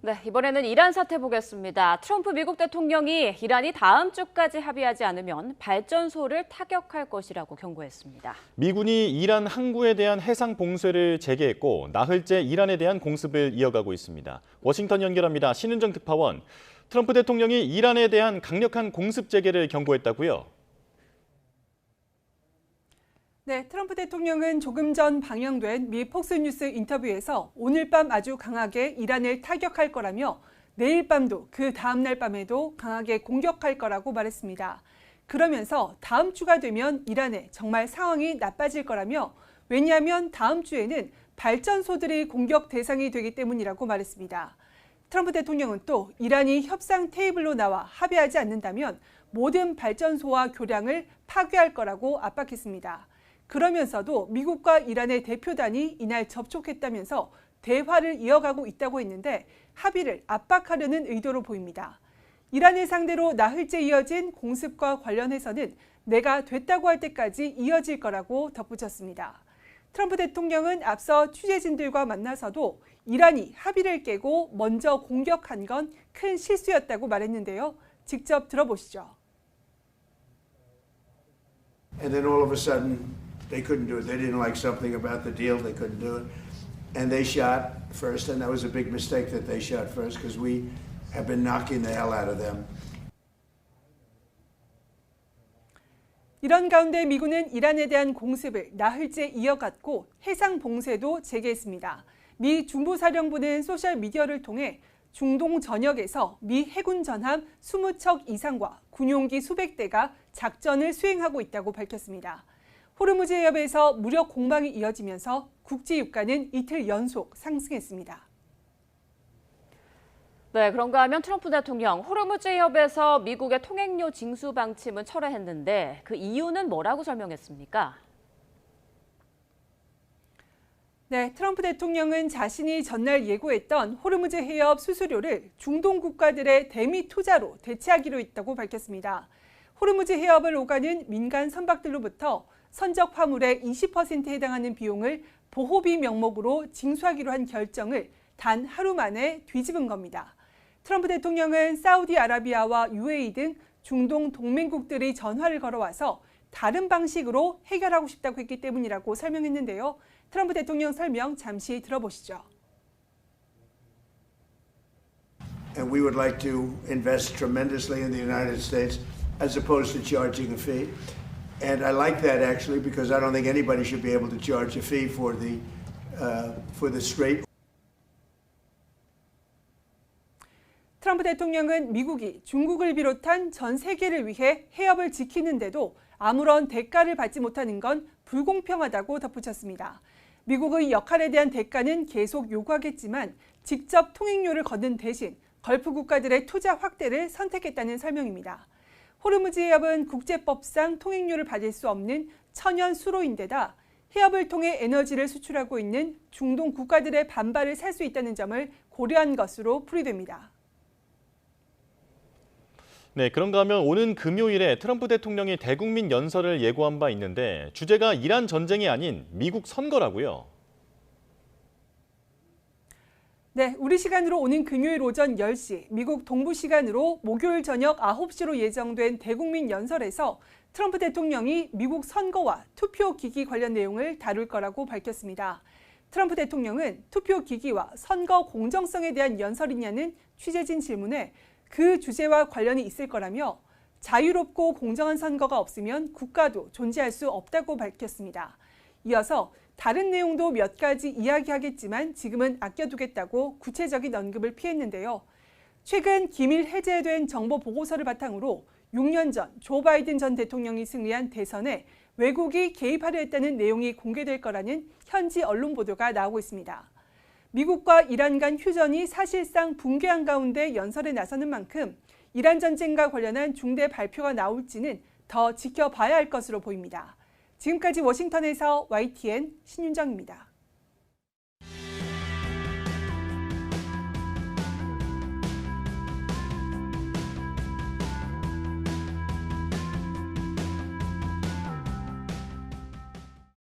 네, 이번에는 이란 사태 보겠습니다. 트럼프 미국 대통령이 이란이 다음 주까지 합의하지 않으면 발전소를 타격할 것이라고 경고했습니다. 미군이 이란 항구에 대한 해상 봉쇄를 재개했고 나흘째 이란에 대한 공습을 이어가고 있습니다. 워싱턴 연결합니다. 신은정 특파원. 트럼프 대통령이 이란에 대한 강력한 공습 재개를 경고했다고요? 네, 트럼프 대통령은 조금 전 방영된 미 폭스뉴스 인터뷰에서 오늘 밤 아주 강하게 이란을 타격할 거라며 내일 밤도 그 다음 날 밤에도 강하게 공격할 거라고 말했습니다. 그러면서 다음 주가 되면 이란에 정말 상황이 나빠질 거라며 왜냐하면 다음 주에는 발전소들이 공격 대상이 되기 때문이라고 말했습니다. 트럼프 대통령은 또 이란이 협상 테이블로 나와 합의하지 않는다면 모든 발전소와 교량을 파괴할 거라고 압박했습니다. 그러면서도 미국과 이란의 대표단이 이날 접촉했다면서 대화를 이어가고 있다고 했는데 합의를 압박하려는 의도로 보입니다. 이란을 상대로 나흘째 이어진 공습과 관련해서는 내가 됐다고 할 때까지 이어질 거라고 덧붙였습니다. 트럼프 대통령은 앞서 취재진들과 만나서도 이란이 합의를 깨고 먼저 공격한 건 큰 실수였다고 말했는데요. 직접 들어보시죠. And then all of a sudden they couldn't do it. They didn't like something about the deal. They couldn't do it. And they shot first, and that was a big mistake that they shot first because we have been knocking the hell out of them. 이런 가운데 미군은 이란에 대한 공습을 나흘째 이어갔고 해상 봉쇄도 재개했습니다. 미 중부사령부는 소셜미디어를 통해 중동 전역에서 미 해군 전함 20척 이상과 군용기 수백 대가 작전을 수행하고 있다고 밝혔습니다. 호르무즈 해협에서 무력 공방이 이어지면서 국제 유가는 이틀 연속 상승했습니다. 네, 그런가 하면 트럼프 대통령 호르무즈 해협에서 미국의 통행료 징수 방침은 철회했는데 그 이유는 뭐라고 설명했습니까? 네, 트럼프 대통령은 자신이 전날 예고했던 호르무즈 해협 수수료를 중동 국가들의 대미 투자로 대체하기로 했다고 밝혔습니다. 호르무즈 해협을 오가는 민간 선박들로부터 선적 화물의 20%에 해당하는 비용을 보호비 명목으로 징수하기로 한 결정을 단 하루 만에 뒤집은 겁니다. 트럼프 대통령은 사우디아라비아와 UAE 등 중동 동맹국들이 전화를 걸어와서 다른 방식으로 해결하고 싶다고 했기 때문이라고 설명했는데요. 트럼프 대통령 설명 잠시 들어보시죠. And we would like to invest tremendously in the United States as opposed to charging a fee. And I like that actually because I don't think anybody should be able to charge a fee for the strait. 트럼프 대통령은 미국이 중국을 비롯한 전 세계를 위해 해협을 지키는데도 아무런 대가를 받지 못하는 건 불공평하다고 덧붙였습니다. 미국의 역할에 대한 대가는 계속 요구하겠지만 직접 통행료를 걷는 대신 걸프 국가들의 투자 확대를 선택했다는 설명입니다. 호르무즈 해협은 국제법상 통행료를 받을 수 없는 천연 수로인데다 해협을 통해 에너지를 수출하고 있는 중동 국가들의 반발을 살 수 있다는 점을 고려한 것으로 풀이됩니다. 네, 그런가 하면 오는 금요일에 트럼프 대통령이 대국민 연설을 예고한 바 있는데 주제가 이란 전쟁이 아닌 미국 선거라고요. 네, 우리 시간으로 오는 금요일 오전 10시, 미국 동부 시간으로 목요일 저녁 9시로 예정된 대국민 연설에서 트럼프 대통령이 미국 선거와 투표 기기 관련 내용을 다룰 거라고 밝혔습니다. 트럼프 대통령은 투표 기기와 선거 공정성에 대한 연설이냐는 취재진 질문에 그 주제와 관련이 있을 거라며 자유롭고 공정한 선거가 없으면 국가도 존재할 수 없다고 밝혔습니다. 이어서 다른 내용도 몇 가지 이야기하겠지만 지금은 아껴두겠다고 구체적인 언급을 피했는데요. 최근 기밀 해제된 정보 보고서를 바탕으로 6년 전 조 바이든 전 대통령이 승리한 대선에 외국이 개입하려 했다는 내용이 공개될 거라는 현지 언론 보도가 나오고 있습니다. 미국과 이란 간 휴전이 사실상 붕괴한 가운데 연설에 나서는 만큼 이란 전쟁과 관련한 중대 발표가 나올지는 더 지켜봐야 할 것으로 보입니다. 지금까지 워싱턴에서 YTN 신윤정입니다.